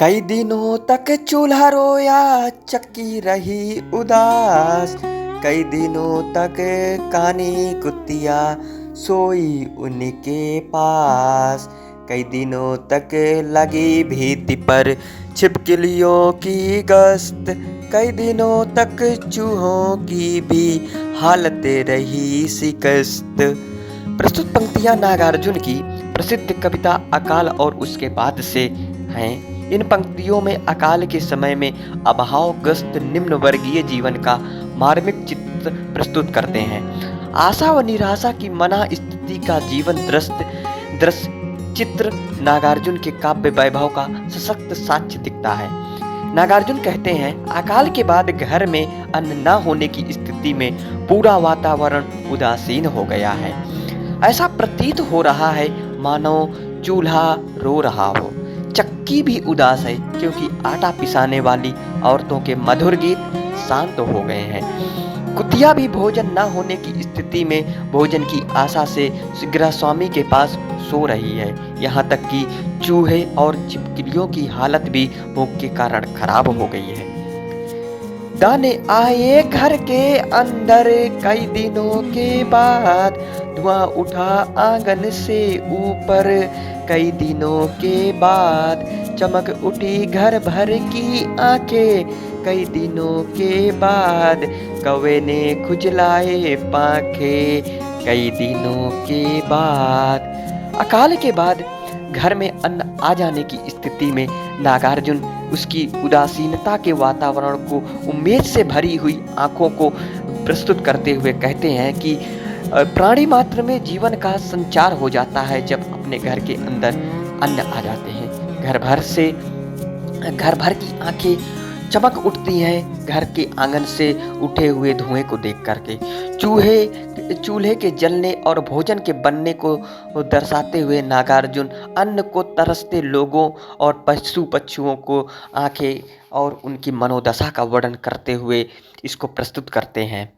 कई दिनों तक चूल्हा रोया, चक्की रही उदास। कई दिनों तक कानी कुतिया सोई उनके पास। कई दिनों तक लगी भीति पर छिपकलियों की गश्त। कई दिनों तक चूहों की भी हालत रही शिकस्त। प्रस्तुत पंक्तियां नागार्जुन की प्रसिद्ध कविता अकाल और उसके बाद से हैं। इन पंक्तियों में अकाल के समय में अभावग्रस्त निम्न वर्गीय जीवन का मार्मिक चित्र प्रस्तुत करते हैं। आशा व निराशा की मना स्थिति का जीवन दृश्य चित्र नागार्जुन के काव्य वैभव का सशक्त साक्ष्य दिखता है। नागार्जुन कहते हैं, अकाल के बाद घर में अन्न न होने की स्थिति में पूरा वातावरण उदासीन हो गया है। ऐसा प्रतीत हो रहा है मानो चूल्हा रो रहा हो। चक्की भी उदास है क्योंकि आटा पिसाने वाली औरतों के मधुर गीत शांत हो गए हैं। कुतिया भी भोजन न होने की स्थिति में भोजन की आशा से गृहस्वामी के पास सो रही है। यहाँ तक कि चूहे और छिपकलियों की हालत भी भूख के कारण खराब हो गई है। दाने आए घर के अंदर कई दिनों के बाद, धुआं उठा आंगन से ऊपर कई दिनों के बाद, चमक उठी घर भर की आंखें कई दिनों के बाद, कौवे ने खुजलाए पांखें कई दिनों के बाद। अकाल के बाद घर में अन्न आ जाने की स्थिति में नागार्जुन उसकी उदासीनता के वातावरण को उम्मीद से भरी हुई आंखों को प्रस्तुत करते हुए कहते हैं कि प्राणी मात्र में जीवन का संचार हो जाता है जब अपने घर के अंदर अन्न आ जाते हैं। घर भर की आंखें चमक उठती हैं घर के आंगन से उठे हुए धुएं को देख करके। चूल्हे के जलने और भोजन के बनने को दर्शाते हुए नागार्जुन अन्न को तरसते लोगों और पशुओं को आंखें और उनकी मनोदशा का वर्णन करते हुए इसको प्रस्तुत करते हैं।